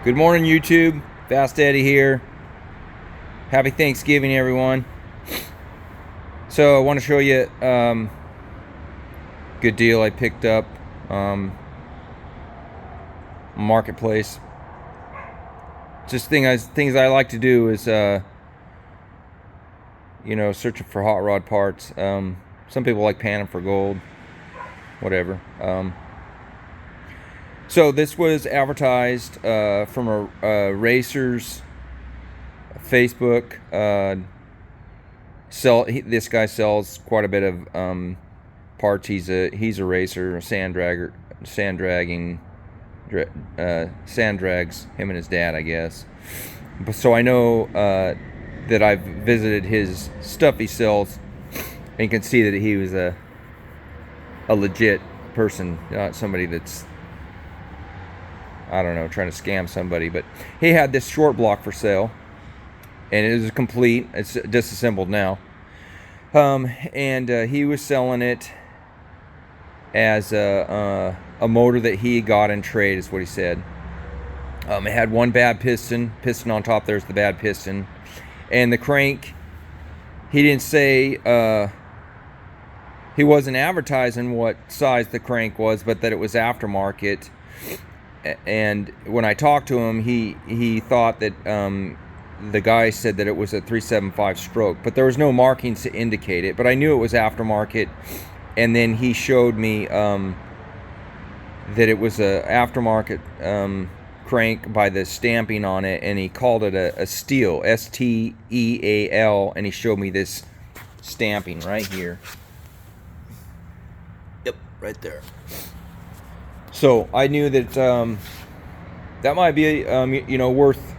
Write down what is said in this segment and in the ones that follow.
Good morning, YouTube. Fast Eddie here. Happy Thanksgiving, everyone. So I want to show you good deal I picked up marketplace. Just things I like to do is searching for hot rod parts. Some people like panning for gold, whatever. So this was advertised from a racer's Facebook. This guy sells quite a bit of parts. He's a racer, a sand drags him and his dad, I guess. So I know that I've visited his stuff he sells, and you can see that he was a legit person, not somebody that's, I don't know, trying to scam somebody. But he had this short block for sale, and it was complete. It's disassembled now. And he was selling it as a motor that he got in trade, is what he said. It had one bad piston on top. There's the bad piston, and the crank. He didn't say. He wasn't advertising what size the crank was, but that it was aftermarket. And when I talked to him, he thought that the guy said that it was a 375 stroke, but there was no markings to indicate it. But I knew it was aftermarket, and then he showed me that it was a aftermarket crank by the stamping on it, and he called it a steel, S-T-E-A-L, and he showed me this stamping right here. Yep, right there. So I knew that that might be worth.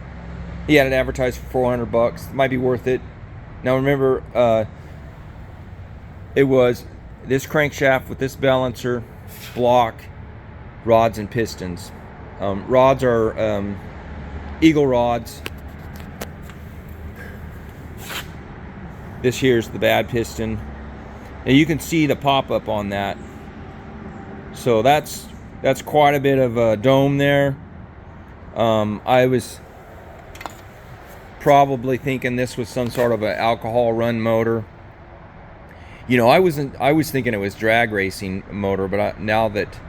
He had it advertised for $400. It might be worth it. Now remember, it was this crankshaft with this balancer, block, rods, and pistons. Rods are Eagle rods. This here's the bad piston. Now you can see the pop-up on that. So that's quite a bit of a dome there. I was probably thinking this was some sort of an alcohol run motor. I was thinking it was drag racing motor, but now that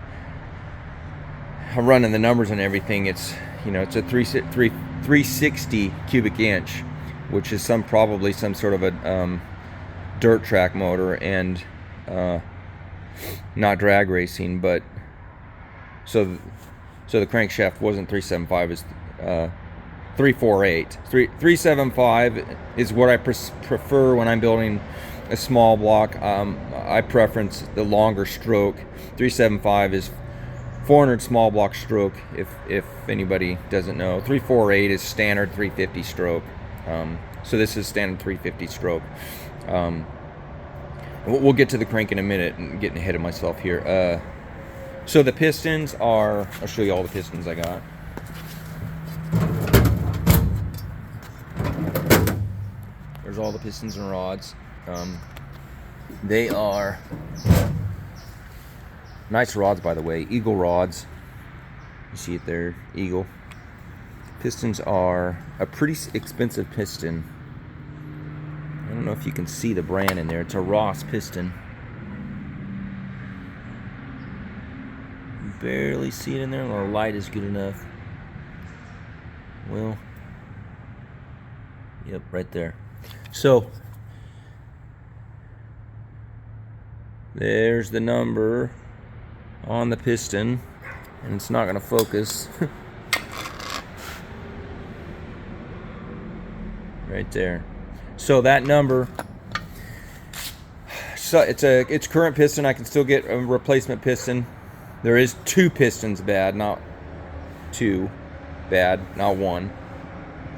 I'm running the numbers and everything, it's a 360 cubic inch, which is probably some sort of a dirt track motor, and not drag racing. But so the crankshaft wasn't 375, it's 348. 375 is what I prefer when I'm building a small block. I preference the longer stroke. 375 is 400 small block stroke, if anybody doesn't know. 348 is standard 350 stroke. So this is standard 350 stroke. We'll get to the crank in a minute, and getting ahead of myself here. So the pistons are, I'll show you all the pistons I got. There's all the pistons and rods. They are nice rods, by the way. Eagle rods. You see it there, Eagle. Pistons are a pretty expensive piston. I don't know if you can see the brand in there. It's a Ross piston. Barely see it in there. The light is good enough. Well, yep, right there. So there's the number on the piston, and it's not going to focus. Right there. So that number, so it's current piston. I can still get a replacement piston. There is two pistons bad, not two bad, not one.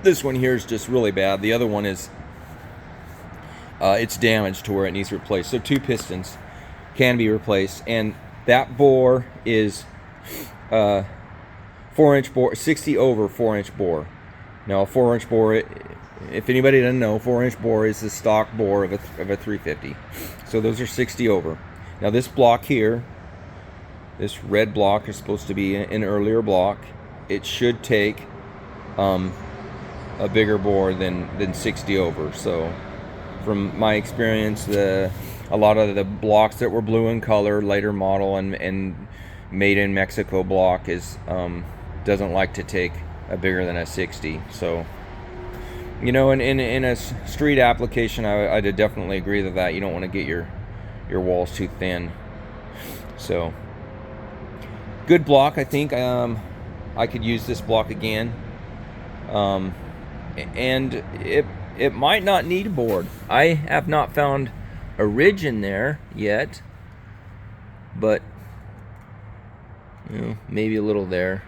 This one here is just really bad. The other one is it's damaged to where it needs replaced. So two pistons can be replaced, and that bore is 4-inch bore, 60 over 4-inch bore. Now a 4-inch bore, if anybody doesn't know, 4-inch bore is the stock bore of a 350. So those are 60 over. Now this block here, this red block, is supposed to be an earlier block. It should take a bigger bore than 60 over. So from my experience, a lot of the blocks that were blue in color, later model and made in Mexico block is doesn't like to take a bigger than a 60. So, you know, in a street application, I'd definitely agree that you don't want to get your walls too thin. So, good block. I think I could use this block again. And it might not need a board. I have not found a ridge in there yet, but you know, maybe a little there.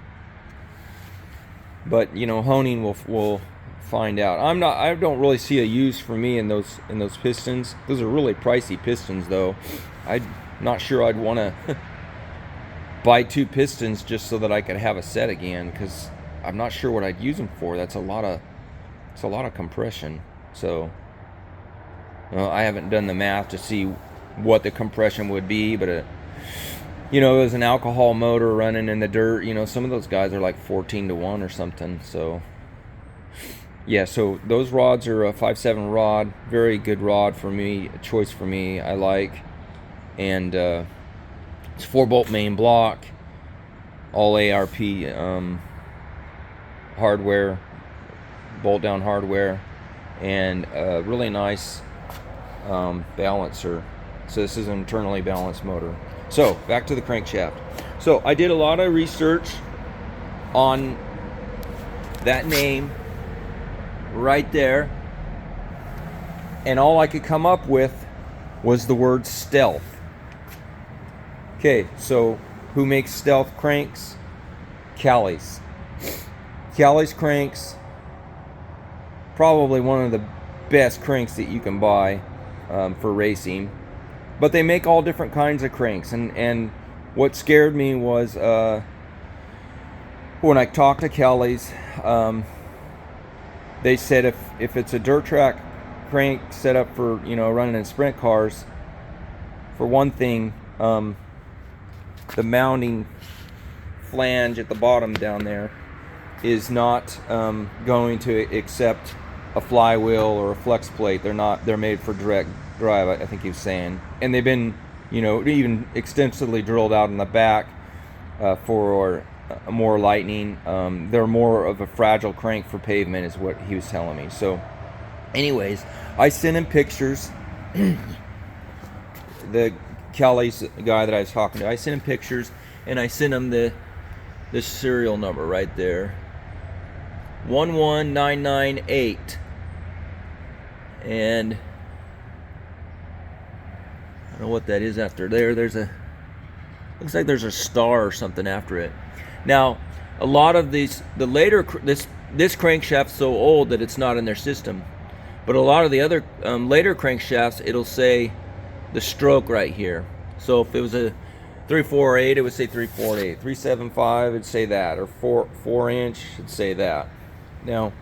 But you know, honing will find out. I don't really see a use for me in those pistons. Those are really pricey pistons, though. I'm not sure I'd want to buy 2 pistons just so that I could have a set again, because I'm not sure what I'd use them for. It's a lot of compression. So I haven't done the math to see what the compression would be, but you know, it was an alcohol motor running in the dirt. You know, some of those guys are like 14-1 or something. So yeah, so those rods are a 5.7 rod, very good rod for me, a choice for me. I like, and it's 4-bolt main block, all ARP hardware, bolt down hardware, and a really nice balancer. So this is an internally balanced motor. So back to the crankshaft. So I did a lot of research on that name right there, and all I could come up with was the word stealth. Okay, so who makes stealth cranks? Callies. Callies cranks, probably one of the best cranks that you can buy for racing. But they make all different kinds of cranks, and what scared me was when I talked to Callies, they said if it's a dirt track crank set up for, you know, running in sprint cars, for one thing, the mounting flange at the bottom down there is not going to accept a flywheel or a flex plate. They're made for direct drive, I think he was saying, and they've been, you know, even extensively drilled out in the back for more lightning. They're more of a fragile crank for pavement, is what he was telling me. So anyways, I sent him pictures. The Kelly's guy that I was talking to, I sent him pictures, and I sent him the serial number right there, 11998, and I don't know what that is after there. Looks like there's a star or something after it. Now, a lot of this crankshaft's so old that it's not in their system, but a lot of the other later crankshafts, it'll say the stroke right here. So if it was a 348, it would say 348. 375, it'd say that, or 4 inch, it'd say that. Now,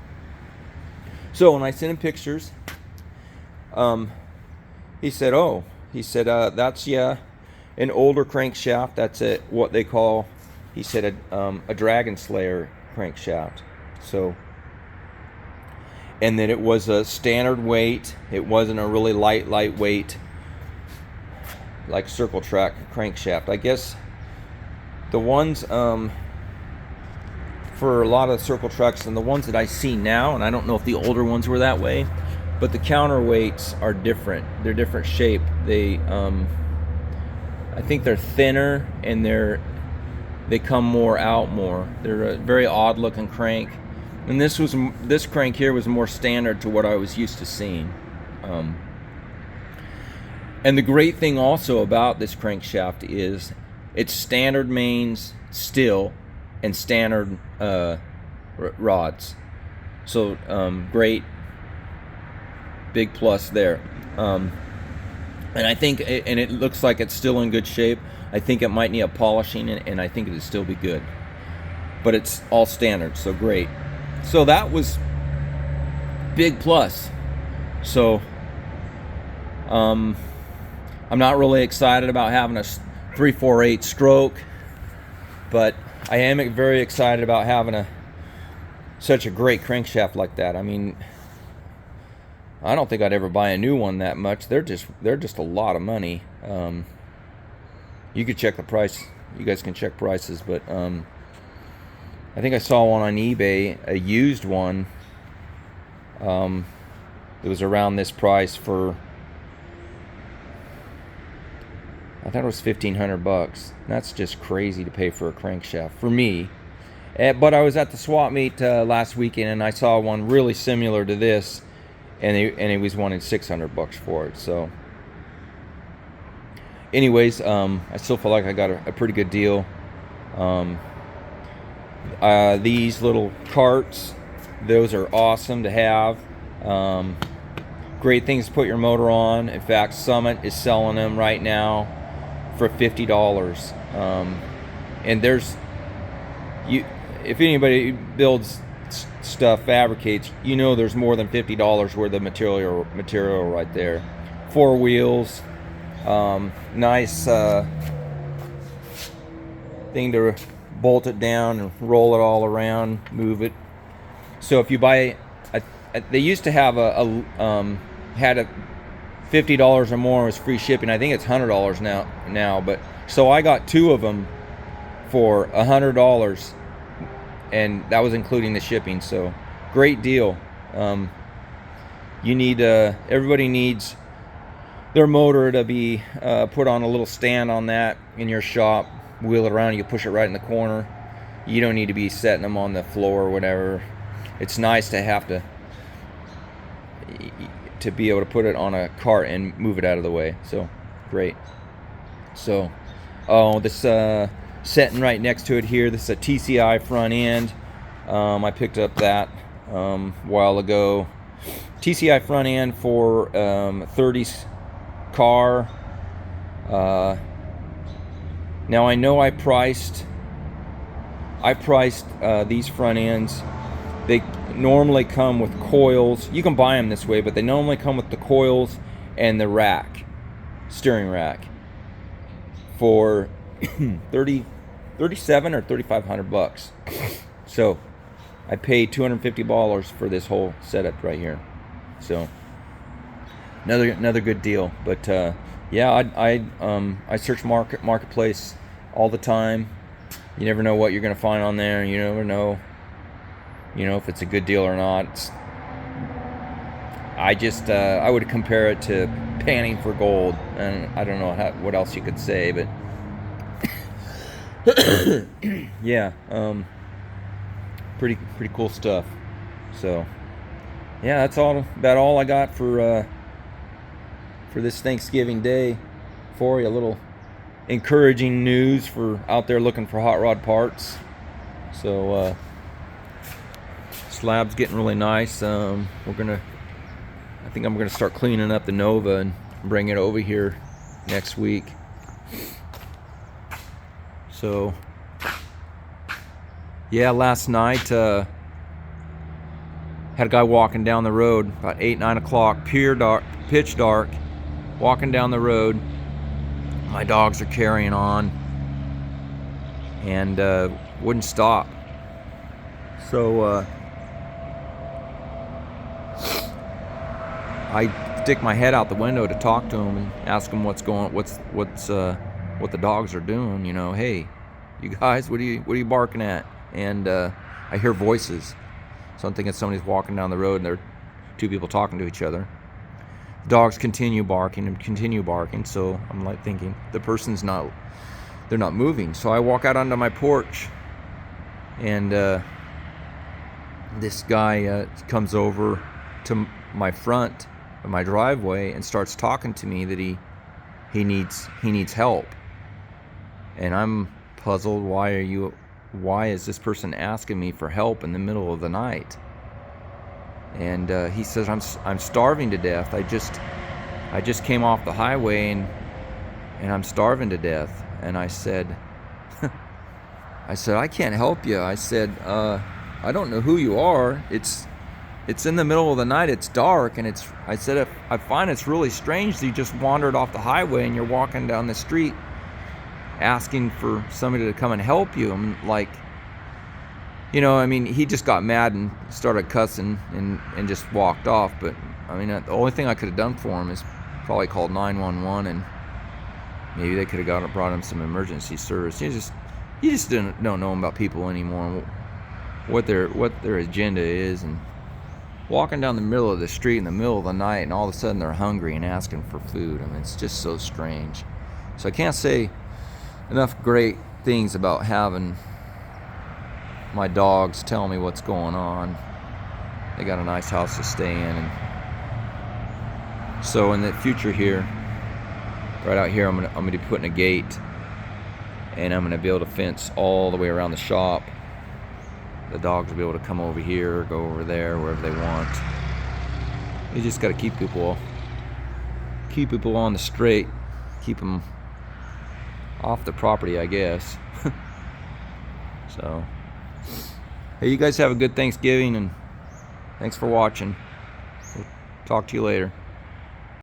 so when I sent him pictures, he said, that's an older crankshaft. That's what they call, he said, a Dragon Slayer crankshaft. So, and that it was a standard weight. It wasn't a really lightweight like circle track crankshaft. I guess the ones for a lot of circle tracks and the ones that I see now, and I don't know if the older ones were that way, but the counterweights are different. They're different shape. They I think they're thinner, and they come more out more. They're a very odd looking crank, and this crank here was more standard to what I was used to seeing. And the great thing also about this crankshaft is it's standard mains still and standard rods. So great big plus there. And I think, and it looks like it's still in good shape. I think it might need a polishing, and I think it'd still be good. But it's all standard, so great. So that was big plus. So I'm not really excited about having a 348 stroke, but I am very excited about having such a great crankshaft like that. I mean, I don't think I'd ever buy a new one that much. They're just a lot of money. You could check the price. You guys can check prices, but I think I saw one on eBay, a used one. It was around this price for, I thought it was $1,500. That's just crazy to pay for a crankshaft for me. But I was at the swap meet last weekend, and I saw one really similar to this, and he was wanting $600 for it. So, anyways, I still feel like I got a pretty good deal. These little carts, those are awesome to have. Great things to put your motor on. In fact, Summit is selling them right now for $50. And there's, if anybody builds stuff, fabricates, you know there's more than $50 worth of material right there. 4 wheels, nice thing to bolt it down and roll it all around, move it. So if you buy, they used to have had a $50 or more was free shipping. I think it's $100 now. But so I got 2 of them for $100, and that was including the shipping. So great deal. You need everybody needs their motor to be put on a little stand on that in your shop. Wheel it around. You push it right in the corner. You don't need to be setting them on the floor or whatever. It's nice to have to be able to put it on a cart and move it out of the way. So great. So this setting right next to it here, this is a TCI front end. I picked up that a while ago. TCI front end for 30s car. Now I know I priced these front ends. They normally come with coils. You can buy them this way, but they normally come with the coils and the rack, steering rack, for $37 or $3,500. So I paid $250 for this whole setup right here. So another good deal. But yeah, I search marketplace all the time. You never know what you're gonna find on there. You never know, if it's a good deal or not. I would compare it to panning for gold, and I don't know what else you could say, but yeah, pretty cool stuff. So yeah, that's about all I got for this Thanksgiving Day for you. A little encouraging news for out there looking for hot rod parts. So slab's getting really nice. I think I'm gonna start cleaning up the Nova and bring it over here next week. So yeah, last night had a guy walking down the road about 8-9 o'clock, pitch dark, walking down the road. My dogs are carrying on and wouldn't stop. So I stick my head out the window to talk to him and ask him what the dogs are doing. Hey, you guys, what are you barking at? And I hear voices, so I'm thinking somebody's walking down the road and there are 2 people talking to each other. The dogs continue barking, so I'm like thinking they're not moving. So I walk out onto my porch, and this guy comes over to my front of my driveway and starts talking to me that he needs help. And I'm puzzled. Why is this person asking me for help in the middle of the night? And he says, I'm starving to death. I just came off the highway and I'm starving to death. And I said, I can't help you. I said, I don't know who you are. It's in the middle of the night. It's dark, and I said, I find it's really strange that you just wandered off the highway and you're walking down the street asking for somebody to come and help you. I'm like, You know, I mean, he just got mad and started cussing and just walked off. But I mean, the only thing I could have done for him is probably called 911, and maybe they could have brought him some emergency service. You just don't know about people anymore, what their agenda is, and walking down the middle of the street in the middle of the night, and all of a sudden they're hungry and asking for food. I mean, it's just so strange. So I can't say enough great things about having my dogs tell me what's going on. They got a nice house to stay in, and so in the future here, right out here, I'm gonna be putting a gate, and I'm gonna be able to fence all the way around the shop. The dogs will be able to come over here, go over there, wherever they want. You just got to keep people on the straight, keep them off the property, I guess. So, hey, you guys have a good Thanksgiving, and thanks for watching. We'll talk to you later.